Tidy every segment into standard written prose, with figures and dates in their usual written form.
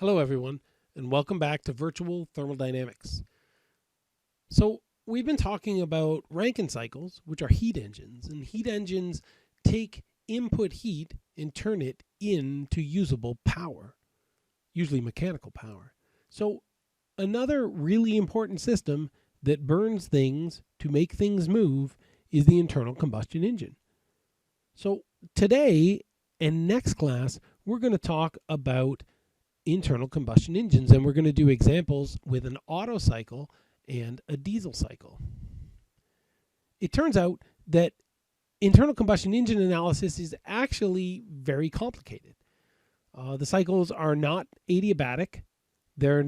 Hello everyone, and welcome back to Virtual Thermodynamics. So we've been talking about Rankine cycles, which are heat engines, and heat engines take input heat and turn it into usable power, usually mechanical power. So another really important system that burns things to make things move is the internal combustion engine. So today and next class, we're going to talk about internal combustion engines, and we're going to do examples with an Otto cycle and a diesel cycle. It turns out that internal combustion engine analysis is actually very complicated. The cycles are not adiabatic. They're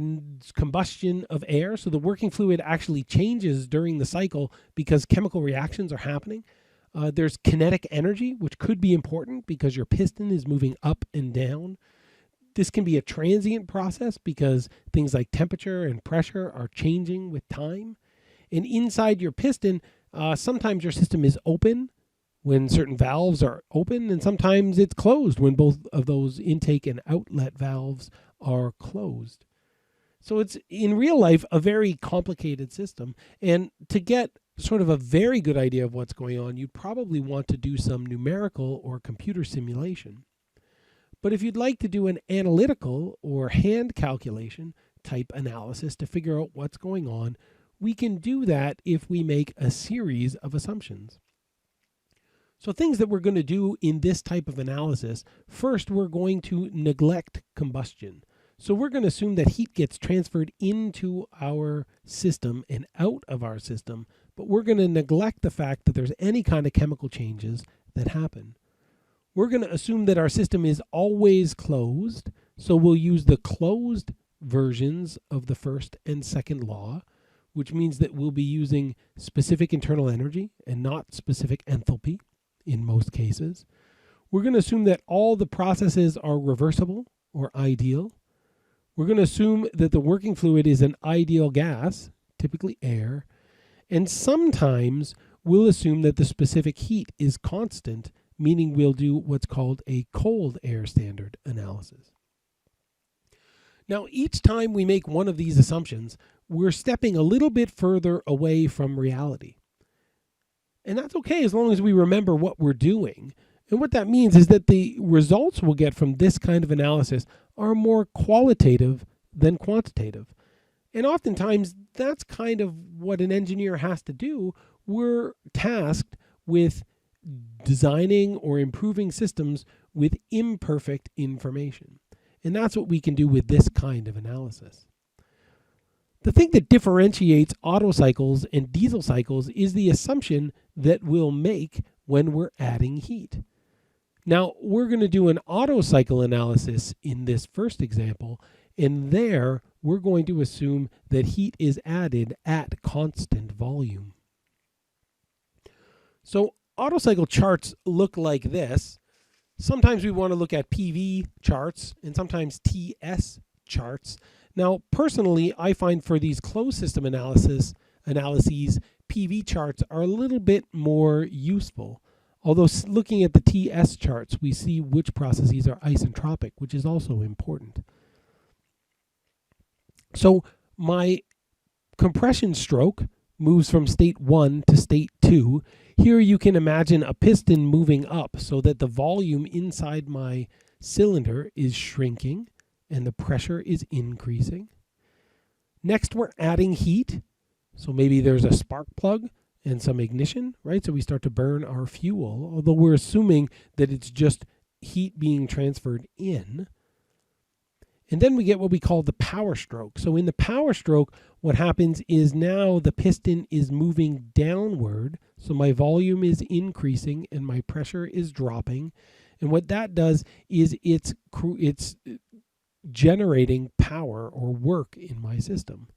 combustion of air, so the working fluid actually changes during the cycle because chemical reactions are happening. There's kinetic energy, which could be important because your piston is moving up and down. This can be a transient process because things like temperature and pressure are changing with time. And inside your piston, sometimes your system is open when certain valves are open, and sometimes it's closed when both of those intake and outlet valves are closed. So it's, in real life, a very complicated system. And to get sort of a very good idea of what's going on, you'd probably want to do some numerical or computer simulation. But if you'd like to do an analytical or hand calculation type analysis to figure out what's going on, we can do that if we make a series of assumptions. So things that we're going to do in this type of analysis, first we're going to neglect combustion. So we're going to assume that heat gets transferred into our system and out of our system, but we're going to neglect the fact that there's any kind of chemical changes that happen. We're going to assume that our system is always closed, so we'll use the closed versions of the first and second law, which means that we'll be using specific internal energy and not specific enthalpy in most cases. We're going to assume that all the processes are reversible or ideal. We're going to assume that the working fluid is an ideal gas, typically air, and sometimes we'll assume that the specific heat is constant, meaning we'll do what's called a cold air standard analysis. Now, each time we make one of these assumptions, we're stepping a little bit further away from reality. And that's okay as long as we remember what we're doing. And what that means is that the results we'll get from this kind of analysis are more qualitative than quantitative. And oftentimes, that's kind of what an engineer has to do. We're tasked with designing or improving systems with imperfect information. And that's what we can do with this kind of analysis. The thing that differentiates Otto cycles and diesel cycles is the assumption that we'll make when we're adding heat. Now, we're going to do an Otto cycle analysis in this first example, and there we're going to assume that heat is added at constant volume. So Otto cycle charts look like this. Sometimes we want to look at PV charts and sometimes TS charts. Now, personally, I find for these closed system analyses, PV charts are a little bit more useful. Although looking at the TS charts, we see which processes are isentropic, which is also important. So my compression stroke moves from state 1 to state 2. Here you can imagine a piston moving up so that the volume inside my cylinder is shrinking and the pressure is increasing. Next, we're adding heat. So maybe there's a spark plug and some ignition, right? So we start to burn our fuel, although we're assuming that it's just heat being transferred in. And then we get what we call the power stroke. So in the power stroke, what happens is now the piston is moving downward. So my volume is increasing and my pressure is dropping. And what that does is it's generating power or work in my system.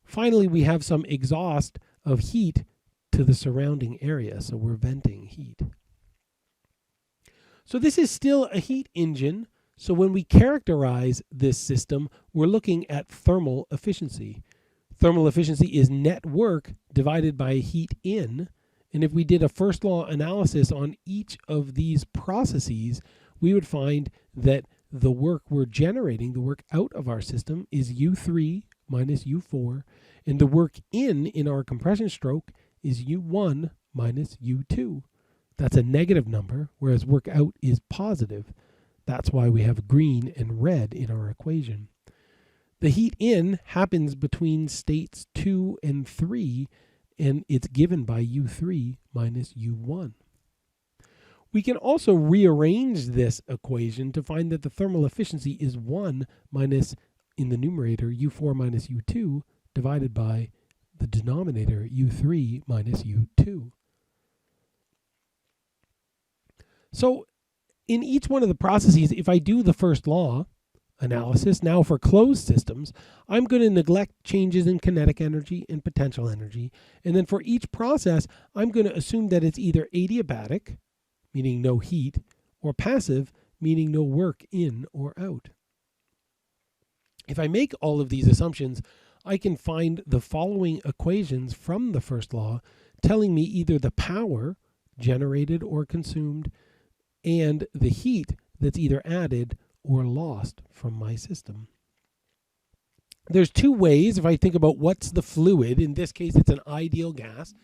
Finally, we have some exhaust of heat to the surrounding area. So we're venting heat. So this is still a heat engine. So when we characterize this system, we're looking at thermal efficiency. Thermal efficiency is net work divided by heat in. And if we did a first law analysis on each of these processes, we would find that the work we're generating, the work out of our system, is U3 minus U4, and the work in our compression stroke is U1 minus U2. That's a negative number, whereas work out is positive. That's why we have green and red in our equation. The heat in happens between states 2 and 3, and it's given by U3 minus U1. We can also rearrange this equation to find that the thermal efficiency is 1 minus, in the numerator, U4 minus U2, divided by the denominator, U3 minus U2. So in each one of the processes, if I do the first law analysis, now for closed systems, I'm going to neglect changes in kinetic energy and potential energy. And then for each process, I'm going to assume that it's either adiabatic, meaning no heat, or passive, meaning no work in or out. If I make all of these assumptions, I can find the following equations from the first law telling me either the power generated or consumed and the heat that's either added or lost from my system. There's two ways, if I think about what's the fluid, in this case it's an ideal gas,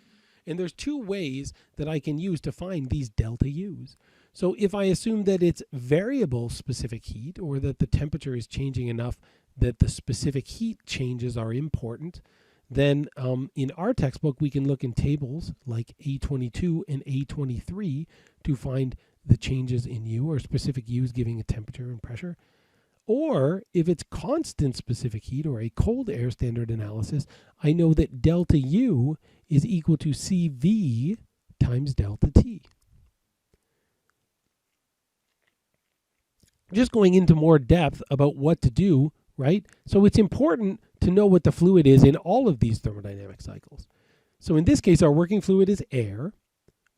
and there's two ways that I can use to find these delta U's. So if I assume that it's variable specific heat, or that the temperature is changing enough that the specific heat changes are important, then in our textbook we can look in tables like A22 and A23 to find the changes in U, or specific U's giving a temperature and pressure. Or if it's constant specific heat, or a cold air standard analysis, I know that delta U is equal to CV times delta T. Just going into more depth about what to do, right? So it's important to know what the fluid is in all of these thermodynamic cycles. So in this case, our working fluid is air,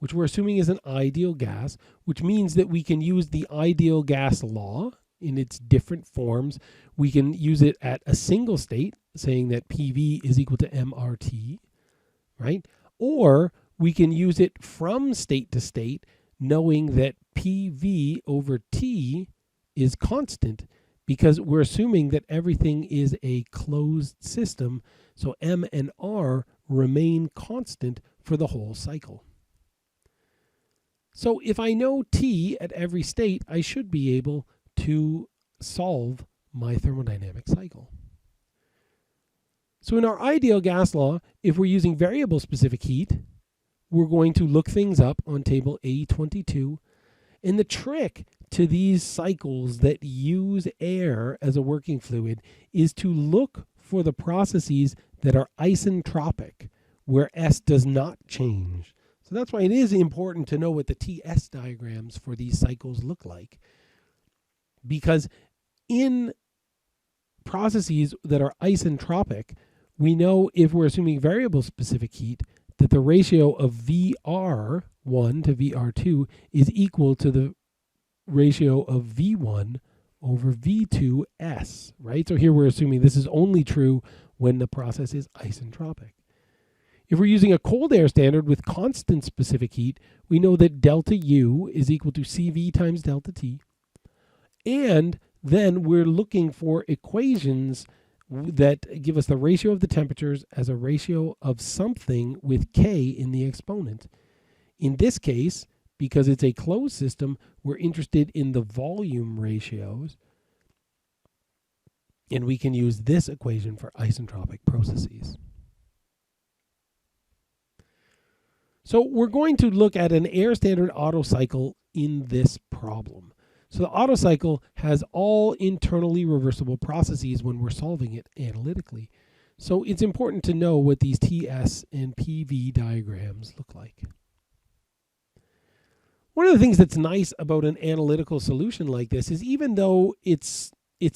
which we're assuming is an ideal gas, which means that we can use the ideal gas law in its different forms. We can use it at a single state, saying that PV is equal to MRT, right? Or we can use it from state to state, knowing that PV over T is constant, because we're assuming that everything is a closed system, so M and R remain constant for the whole cycle. So if I know T at every state, I should be able to solve my thermodynamic cycle. So in our ideal gas law, if we're using variable specific heat, we're going to look things up on table A22. And the trick to these cycles that use air as a working fluid is to look for the processes that are isentropic, where S does not change. So that's why it is important to know what the TS diagrams for these cycles look like. Because in processes that are isentropic, we know, if we're assuming variable specific heat, that the ratio of VR1 to VR2 is equal to the ratio of V1 over V2S, right? So here we're assuming this is only true when the process is isentropic. If we're using a cold air standard with constant specific heat, we know that delta U is equal to CV times delta T. And then we're looking for equations that give us the ratio of the temperatures as a ratio of something with K in the exponent. In this case, because it's a closed system, we're interested in the volume ratios. And we can use this equation for isentropic processes. So we're going to look at an air standard Otto cycle in this problem. So the Otto cycle has all internally reversible processes when we're solving it analytically. So it's important to know what these TS and PV diagrams look like. One of the things that's nice about an analytical solution like this is, even though it's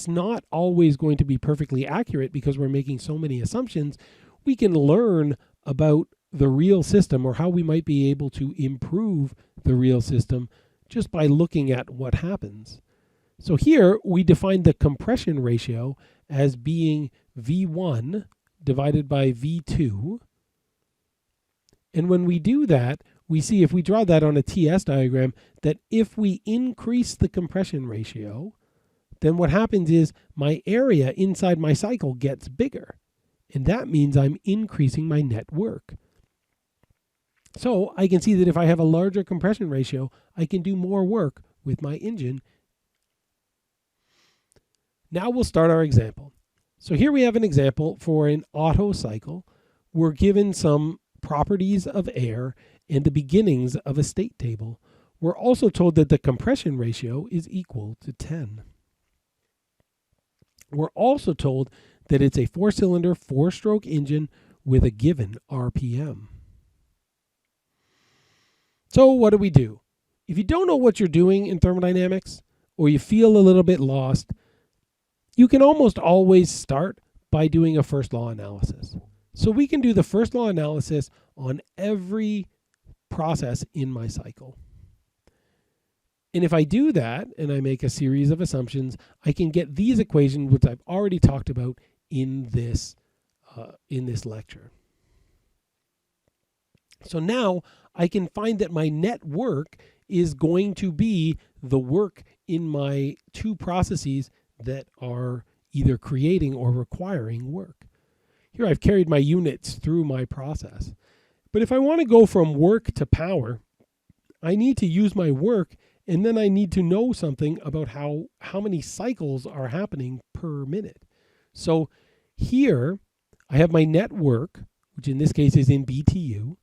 not always going to be perfectly accurate because we're making so many assumptions, we can learn about the real system, or how we might be able to improve the real system just by looking at what happens. So here we define the compression ratio as being V1 divided by V2. And when we do that, we see, if we draw that on a TS diagram, that if we increase the compression ratio then what happens is my area inside my cycle gets bigger. And that means I'm increasing my net work. So I can see that if I have a larger compression ratio, I can do more work with my engine. Now we'll start our example. So here we have an example for an Otto cycle. We're given some properties of air and the beginnings of a state table. We're also told that the compression ratio is equal to 10. We're also told that it's a 4-cylinder, 4-stroke engine with a given RPM. So what do we do? If you don't know what you're doing in thermodynamics, or you feel a little bit lost, you can almost always start by doing a first law analysis. So we can do the first law analysis on every process in my cycle. And if I do that, and I make a series of assumptions, I can get these equations, which I've already talked about in this lecture. So now I can find that my net work is going to be the work in my two processes that are either creating or requiring work. Here I've carried my units through my process. But if I want to go from work to power, I need to use my work, and then I need to know something about how many cycles are happening per minute. So here I have my net work, which in this case is in BTU.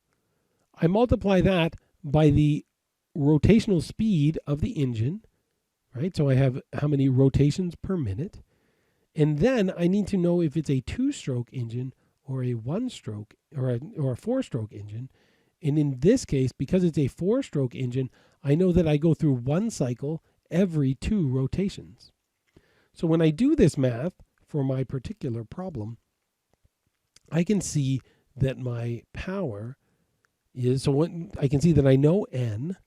I multiply that by the rotational speed of the engine, right? So I have how many rotations per minute. And then I need to know if it's a 2-stroke engine or a 1-stroke or a 4-stroke engine. And in this case, because it's a 4-stroke engine, I know that I go through one cycle every 2 rotations. So when I do this math for my particular problem, I can see that my power is, I can see that I know N,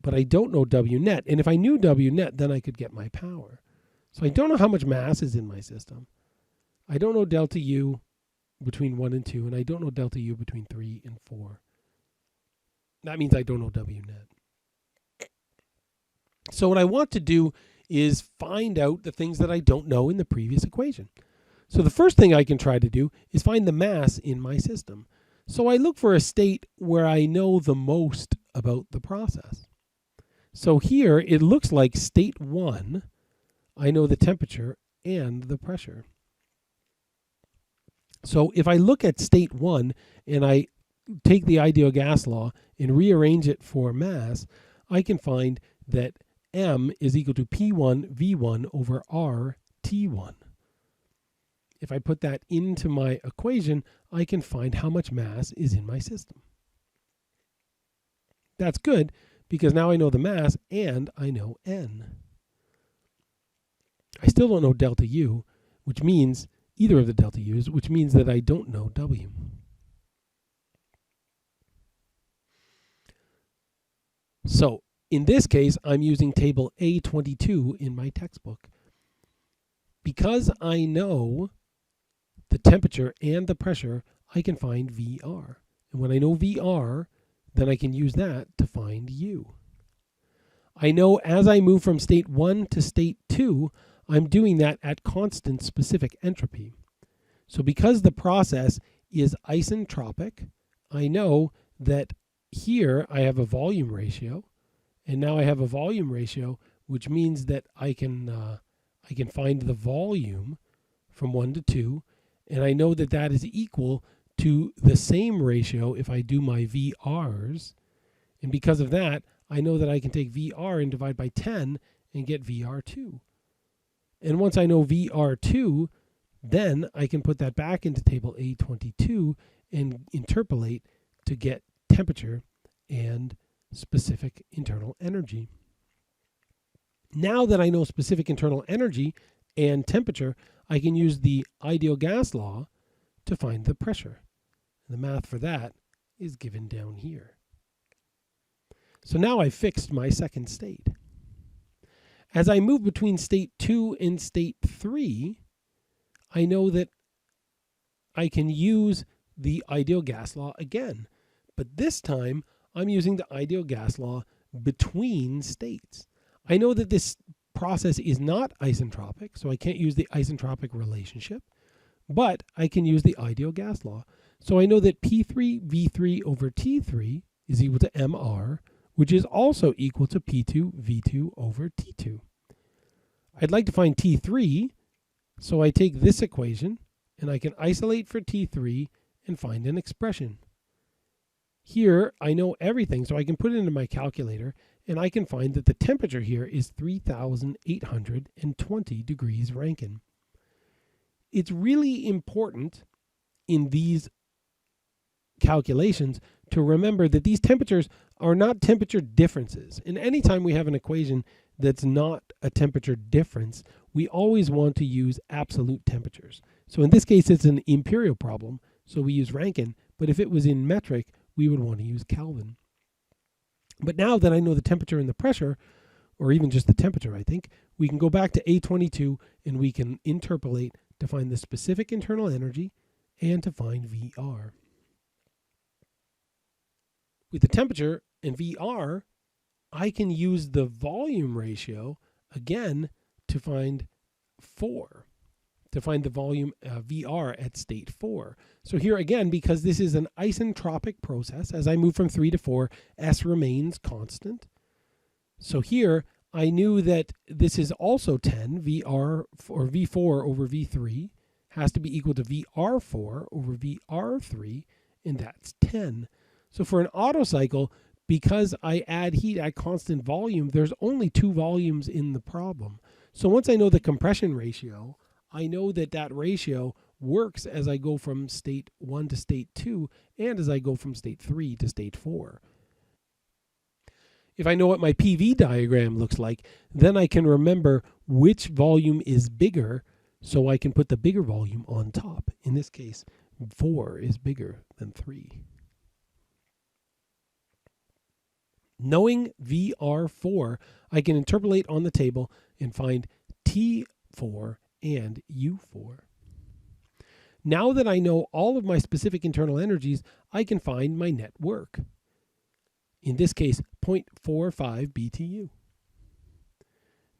but I don't know W net. And if I knew W net, then I could get my power. So I don't know how much mass is in my system. I don't know delta U between 1 and 2, and I don't know delta U between 3 and 4. That means I don't know W net. So what I want to do is find out the things that I don't know in the previous equation. So the first thing I can try to do is find the mass in my system. So I look for a state where I know the most about the process. So here it looks like state 1, I know the temperature and the pressure. So if I look at state 1 and I take the ideal gas law and rearrange it for mass, I can find that M is equal to P1 V1 over R T1. If I put that into my equation, I can find how much mass is in my system. That's good because now I know the mass and I know N. I still don't know delta U, which means either of the delta U's, which means that I don't know W. So in this case, I'm using table A22 in my textbook. Because I know the temperature and the pressure, I can find VR. And when I know VR, then I can use that to find U. I know as I move from state 1 to state 2, I'm doing that at constant specific entropy. So because the process is isentropic, I know that here I have a volume ratio, and now I have a volume ratio, which means that I can find the volume from 1 to 2, and I know that that is equal to the same ratio if I do my VRs. And because of that, I know that I can take VR and divide by 10 and get VR2. And once I know VR2, then I can put that back into table A22 and interpolate to get temperature and specific internal energy. Now that I know specific internal energy and temperature, I can use the ideal gas law to find the pressure. The math for that is given down here. So now I've fixed my second state. As I move between state 2 and state 3, I know that I can use the ideal gas law again. But this time, I'm using the ideal gas law between states. I know that this process is not isentropic, so I can't use the isentropic relationship, but I can use the ideal gas law. So I know that P3 V3 over T3 is equal to MR, which is also equal to P2 V2 over T2. I'd like to find T3, so I take this equation and I can isolate for T3 and find an expression. Here I know everything, so I can put it into my calculator and I can find that the temperature here is 3,820 degrees Rankine. It's really important in these calculations to remember that these temperatures are not temperature differences. And anytime we have an equation that's not a temperature difference, we always want to use absolute temperatures. So in this case, it's an imperial problem, so we use Rankine. But if it was in metric, we would want to use Kelvin. But now that I know the temperature and the pressure, or even just the temperature, I think, we can go back to A22 and we can interpolate to find the specific internal energy and to find VR. With the temperature and VR, I can use the volume ratio again to find the volume VR at state 4. So here again, because this is an isentropic process, as I move from 3 to 4, S remains constant. So here I knew that this is also 10, VR or V4 over V3 has to be equal to VR4 over VR3, and that's 10. So for an Otto cycle, because I add heat at constant volume, there's only 2 volumes in the problem. So once I know the compression ratio, I know that that ratio works as I go from state 1 to state 2 and as I go from state 3 to state 4. If I know what my PV diagram looks like, then I can remember which volume is bigger, so I can put the bigger volume on top. In this case, 4 is bigger than 3. Knowing VR4, I can interpolate on the table and find T4 and U4. Now that I know all of my specific internal energies, I can find my net work. In this case, 0.45 BTU.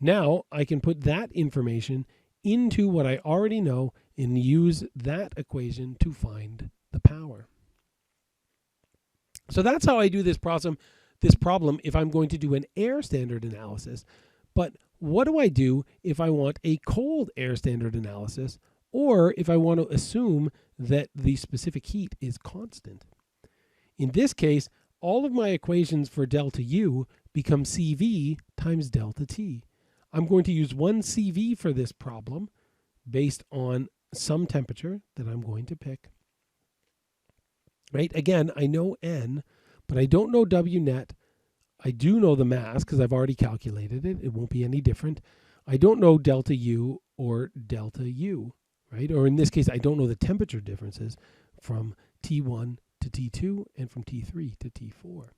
Now I can put that information into what I already know and use that equation to find the power. So that's how I do this problem if I'm going to do an air standard analysis. But what do I do if I want a cold air standard analysis, or if I want to assume that the specific heat is constant? In this case, all of my equations for delta U become CV times delta T. I'm going to use one CV for this problem based on some temperature that I'm going to pick. Right? Again, I know N, but I don't know W net. I do know the mass because I've already calculated it. It won't be any different. I don't know delta U or delta U, right? Or in this case, I don't know the temperature differences from T1 to T2 and from T3 to T4.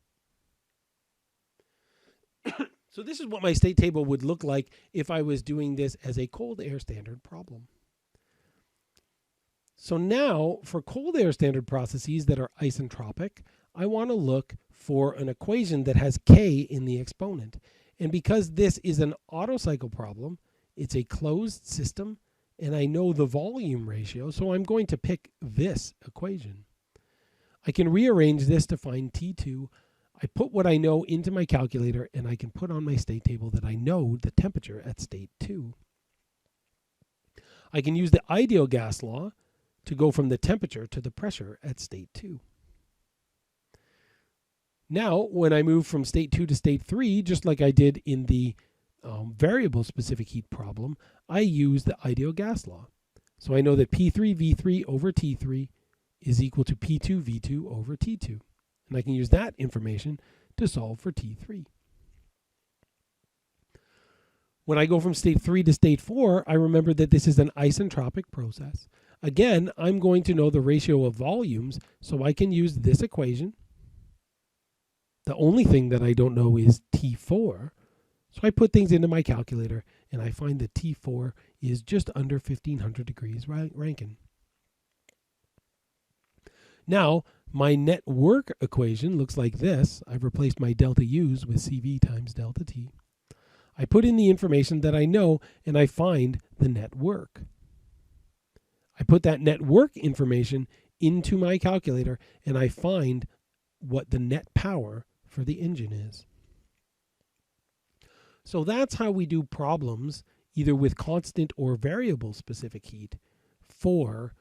So this is what my state table would look like if I was doing this as a cold air standard problem. So now for cold air standard processes that are isentropic, I want to look for an equation that has K in the exponent. And because this is an Otto cycle problem, it's a closed system, and I know the volume ratio, so I'm going to pick this equation. I can rearrange this to find T2. I put what I know into my calculator, and I can put on my state table that I know the temperature at state 2. I can use the ideal gas law to go from the temperature to the pressure at state 2. Now, when I move from state 2 to state 3, just like I did in the variable specific heat problem, I use the ideal gas law. So I know that P3 V3 over T3 is equal to P2 V2 over T2. And I can use that information to solve for T3. When I go from state 3 to state 4, I remember that this is an isentropic process. Again, I'm going to know the ratio of volumes, so I can use this equation. The only thing that I don't know is T4. So I put things into my calculator, and I find that T4 is just under 1500 degrees Rankine. Now, my net work equation looks like this. I've replaced my delta U's with CV times delta T. I put in the information that I know and I find the net work. I put that net work information into my calculator and I find what the net power for the engine is. So that's how we do problems either with constant or variable specific heat for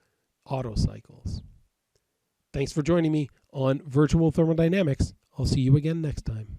Otto cycles. Thanks for joining me on Virtual Thermodynamics. I'll see you again next time.